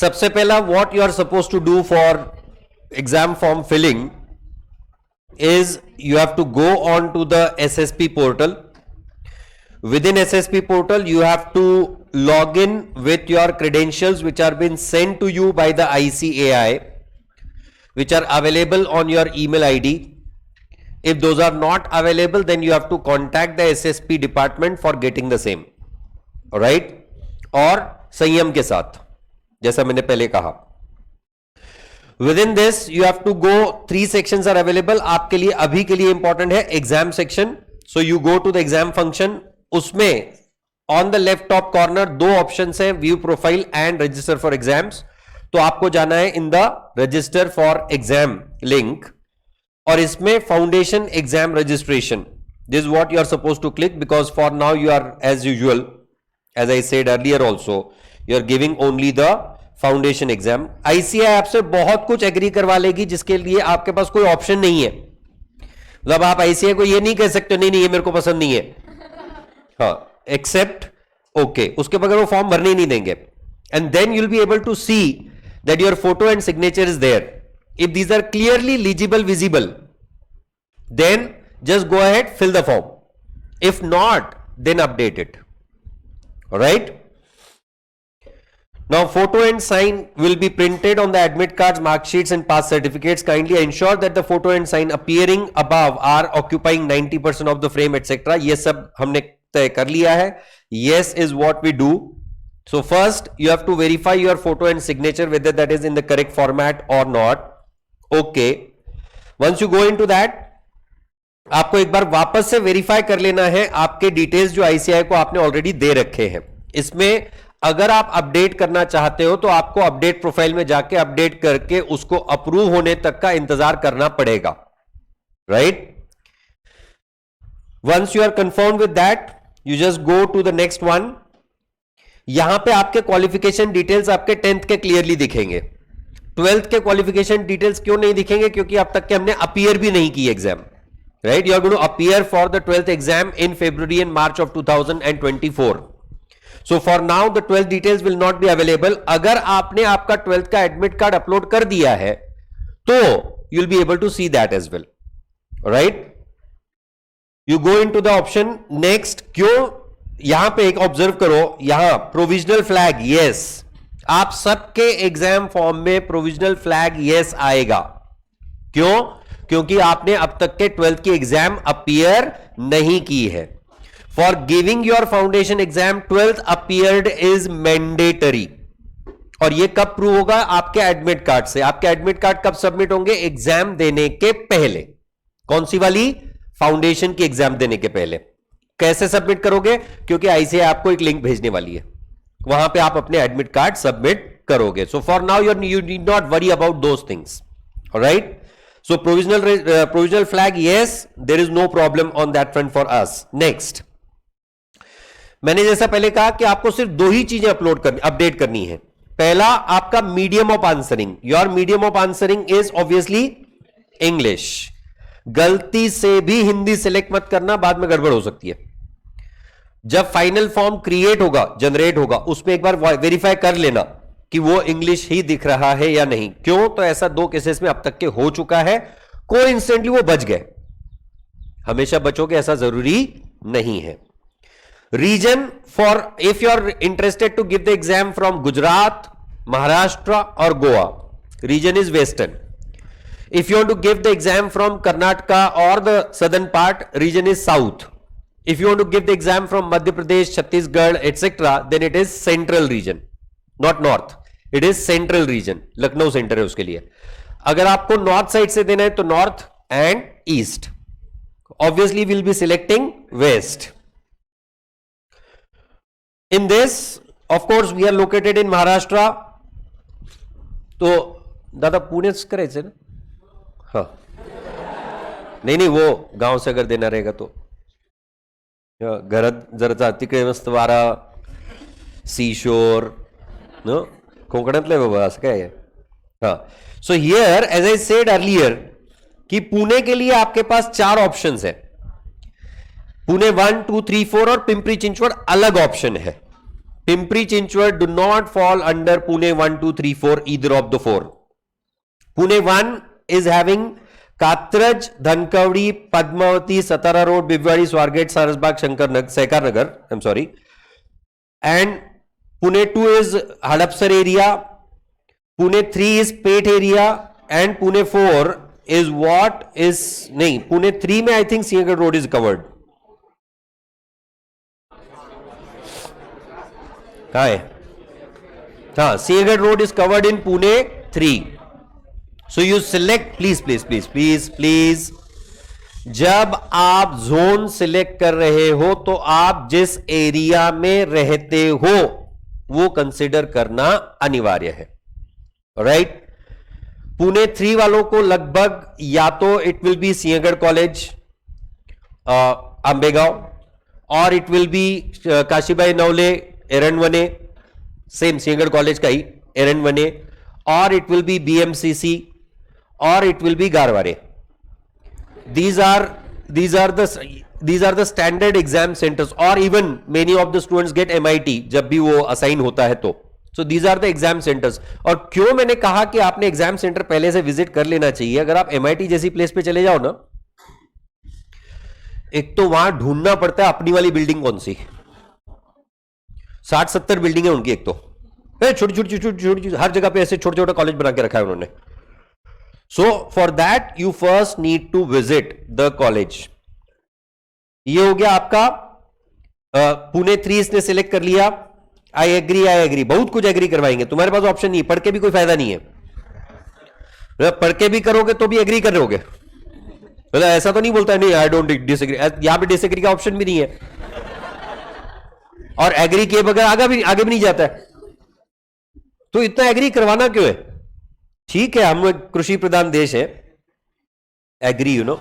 सबसे पहला what you are suppose to do for exam form filling is you have to go on to the SSP portal. Within SSP portal you have to log in with your credentials which are been sent to you by the ICAI, which are available on your email ID. If those are not available, then you have to contact the SSP department for getting the same. Alright? और संयम के साथ, जैसा मैंने पहले कहा. Within this you have to go, 3 sections are available. आपके लिए अभी के लिए इंपॉर्टेंट है exam section. So you go to the exam function. उसमें on the left top corner 2 options हैं, view profile and register for exams. तो आपको जाना है in the register for exam link, और इसमें foundation exam registration, this is what you are suppose to click, because for now you are as usual, as I said earlier also, you are giving only the foundation exam. ICI आपसे बहुत कुछ agree करवा लेगी जिसके लिए आपके पास कोई option नहीं है. मतलब आप आईसीआई को ये नहीं कह सकते नहीं ये मेरे को पसंद नहीं है, हाँ, एक्सेप्ट ओके, उसके बगैर वो फॉर्म भरने ही नहीं देंगे. And then you will be able to see that your photo and signature is there. If these are clearly legible, visible, then just go ahead, fill the form. If not, then update it. Alright. Now photo and sign will be printed on the admit cards, mark sheets and pass certificates. Kindly ensure that the photo and sign appearing above are occupying 90% of the frame etc. ये सब हमने तय कर लिया है. Yes is what we do. So first you have to verify your photo and signature whether that is in the correct format or not. Okay. Once you go into that, आपको एक बार वापस से वेरीफाई कर लेना है आपके details जो ICI को आपने ऑलरेडी दे रखे हैं. इसमें अगर आप अपडेट करना चाहते हो तो आपको अपडेट प्रोफाइल में जाके अपडेट करके उसको अप्रूव होने तक का इंतजार करना पड़ेगा. Right. Once you are confirm with that, you just go to the next one. यहां पे आपके क्वालिफिकेशन डिटेल्स आपके 10th के क्लियरली दिखेंगे. 12th के क्वालिफिकेशन डिटेल्स क्यों नहीं दिखेंगे? क्योंकि अब तक के हमने अपीयर भी नहीं की exam. Right. You are going to appear for the 12th exam in February and March of 2024. So for now the 12th details will not be available. अगर आपने आपका 12th का एडमिट कार्ड अपलोड कर दिया है तो you'll be able to see that as well. Alright? You go into the option next. क्यों? यहां पे एक ऑब्जर्व करो, यहां प्रोविजनल फ्लैग यस. आप सबके एग्जाम फॉर्म में प्रोविजनल फ्लैग यस आएगा. क्यों? क्योंकि आपने अब तक के 12th की एग्जाम अपीयर नहीं की है. For giving your foundation exam, 12th appeared is mandatory. और ये कब प्रूव होगा? आपके एडमिट कार्ड से. आपके एडमिट कार्ड कब सबमिट होंगे? एग्जाम देने के पहले. कौन सी वाली? फाउंडेशन की एग्जाम देने के पहले. कैसे सबमिट करोगे? क्योंकि आईसीआई आपको एक लिंक भेजने वाली है, वहां पे आप अपने एडमिट कार्ड सबमिट करोगे. So for now you need not worry about those things. Alright. So provisional flag yes, there is no problem on that front for us. Next, मैंने जैसा पहले कहा कि आपको सिर्फ 2 ही चीजें अपडेट करनी है. पहला, आपका medium of answering. Your medium of answering is obviously English. गलती से भी हिंदी सिलेक्ट मत करना, बाद में गड़बड़ हो सकती है. जब फाइनल फॉर्म क्रिएट होगा, जनरेट होगा, उसमें एक बार वेरीफाई कर लेना कि वो इंग्लिश ही दिख रहा है या नहीं. क्यों? तो ऐसा 2 केसेस में अब तक के हो चुका है. कोइंसिडेंटली वो बच गए. हमेशा बचोगे ऐसा जरूरी नहीं है. Region, for if you are interested to give the exam from Gujarat, Maharashtra or Goa, region is western. If you want to give the exam from Karnataka or the southern part, region is south. If you want to give the exam from Madhya Pradesh, Chhattisgarh etc., then it is central region, not north. It is central region. Lucknow centre है उसके लिए. अगर आपको north side से देना है तो north and east. Obviously we'll be selecting west. In this, of course, we are located in Maharashtra. तो दादा पुणेच करायचं ना? हाँ. नहीं वो गांव से अगर देना रहेगा तो घरात जर तिकडे मस्त वारा, सीशोर, नो कोकणातलं बाबा असं काय आहे. हाँ. So here as I said earlier कि पुणे के लिए आपके पास 4 ऑप्शंस है. पुणे 1, 2, 3, 4 और पिंपरी चिंचवड़ अलग ऑप्शन है. Pimpri Chinchwad do not fall under Pune 1, 2, 3, 4, either of the four. Pune 1 is having Katraj, Dhankavadi, Padmavati, Satara Road, Bibwadi, Swargate, Sarasbagh, Sekar Nagar. I'm sorry. And Pune 2 is Hadapsar area. Pune 3 is Pet area. And Pune 4 is what is... नहीं, Pune 3 में I think Sinhgarh Road is covered. कहाँ है? हाँ, Sinhgarh Road is covered in Pune 3. So you select, please. जब आप zone select कर रहे हो तो आप जिस एरिया में रहते हो वो कंसिडर करना अनिवार्य है. राइट? पुणे 3 वालों को लगभग या तो it will be Sinhagad college Ambegaon, और it will be Kashibai Navale Erandwane, same Sinhagad college का ही एरनवने, और इट विल बी बीएमसीसी, और it will be Garware. These are the standard exam centers, or even many of the students get MIT जब भी वो असाइन होता है तो. So these are the exam centers. और क्यों मैंने कहा कि आपने एग्जाम सेंटर पहले से विजिट कर लेना चाहिए. अगर आप MIT जैसी प्लेस पे चले जाओ ना, एक तो वहां ढूंढना पड़ता है अपनी वाली बिल्डिंग कौन सी. 60-70 बिल्डिंग है उनकी. एक तो छोटी छोटी हर जगह पे ऐसे छोटे छोटे कॉलेज बना के रखा है उन्होंने. So for that you first need to visit the college. ये हो गया आपका पुणे 3 इसने सिलेक्ट कर लिया. आई एग्री, बहुत कुछ एग्री करवाएंगे. तुम्हारे पास ऑप्शन नहीं है, पढ़ के भी कोई फायदा नहीं है. पढ़ के भी करोगे तो भी एग्री कर रहोगे. मतलब ऐसा तो नहीं बोलता है नहीं आई डोंट डिसएग्री. यहां पे डिसएग्री का ऑप्शन भी नहीं है, और एग्री किए बगैर आगे भी नहीं जाता है. तो इतना एग्री करवाना क्यों है? ठीक है, हम लोग कृषि प्रधान देश है. Agree, you know,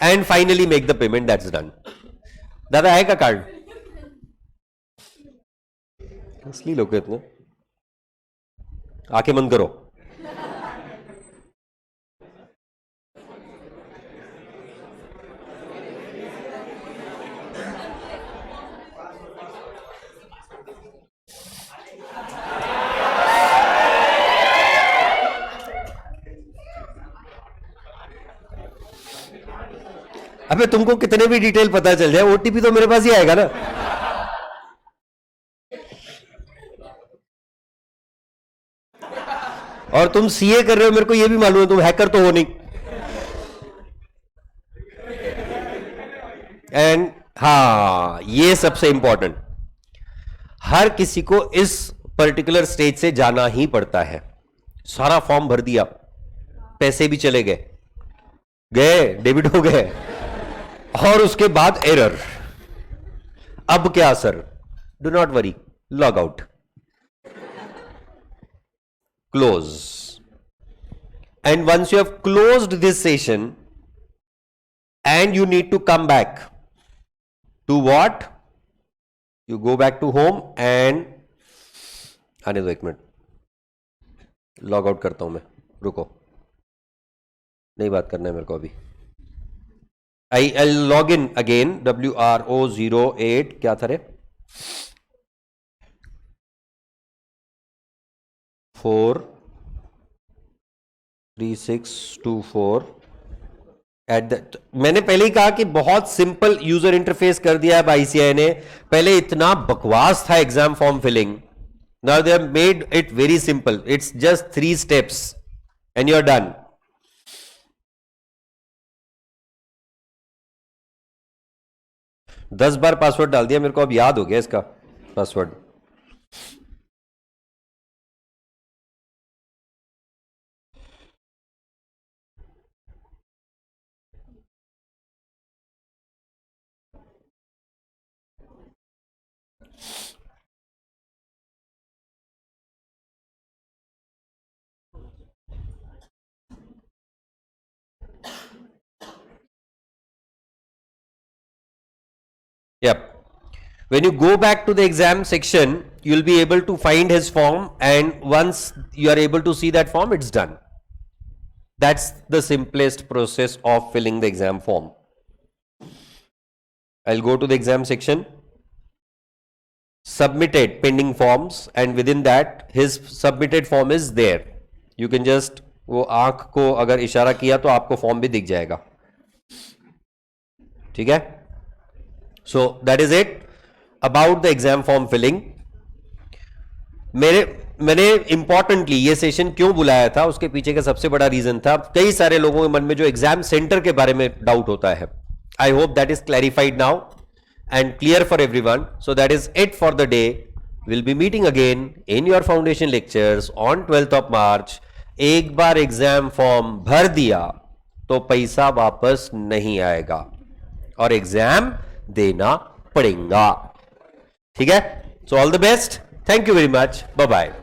and finally make the payment. That's done. दादा है का कार्ड? असली लोग इतने. आंखें बंद करो. अबे तुमको कितने भी डिटेल पता चल जाए, ओटीपी तो मेरे पास ही आएगा ना. और तुम सीए कर रहे हो, मेरे को यह भी मालूम है तुम हैकर तो हो नहीं. एंड हाँ, ये सबसे इंपॉर्टेंट, हर किसी को इस पर्टिकुलर स्टेज से जाना ही पड़ता है. सारा फॉर्म भर दिया, पैसे भी चले गए डेबिट हो गए, और उसके बाद एरर. अब क्या sir? Do not worry, log out, close. And once you have closed this session and you need to come back to what, you go back to home and आने दो 1 मिनट, लॉग आउट करता हूं मैं. रुको, नहीं बात करना है मेरे को अभी. I'll log in again. WRO08 क्या था रे? 43624 एट द. मैंने पहले ही कहा कि बहुत सिंपल यूजर इंटरफेस कर दिया है ICAI ने. पहले इतना बकवास था exam form filling. Now they have made it very simple. It's just 3 steps and you're done. 10 bar password डाल दिया, मेरे को अब याद हो गया इसका password. Yep. When you go back to the exam section, you'll be able to find his form, and once you are able to see that form, it's done. That's the simplest process of filling the exam form. I'll go to the exam section. Submitted pending forms, and within that his submitted form is there. You can just वो आंख को अगर इशारा किया तो आपको form भी दिख जाएगा. ठीक है. So that is it about the exam form filling. मैंने इंपॉर्टेंटली ये सेशन क्यों बुलाया था, उसके पीछे का सबसे बड़ा रीजन था, कई सारे लोगों के मन में जो एग्जाम सेंटर के बारे में डाउट होता है. I hope that is clarified now and clear for everyone. So that is it for the day. We'll be meeting again in your foundation lectures on 12th of March. एक बार exam form भर दिया तो पैसा वापस नहीं आएगा और exam देना पड़ेगा. ठीक है. So all the best. Thank you very much. Bye bye.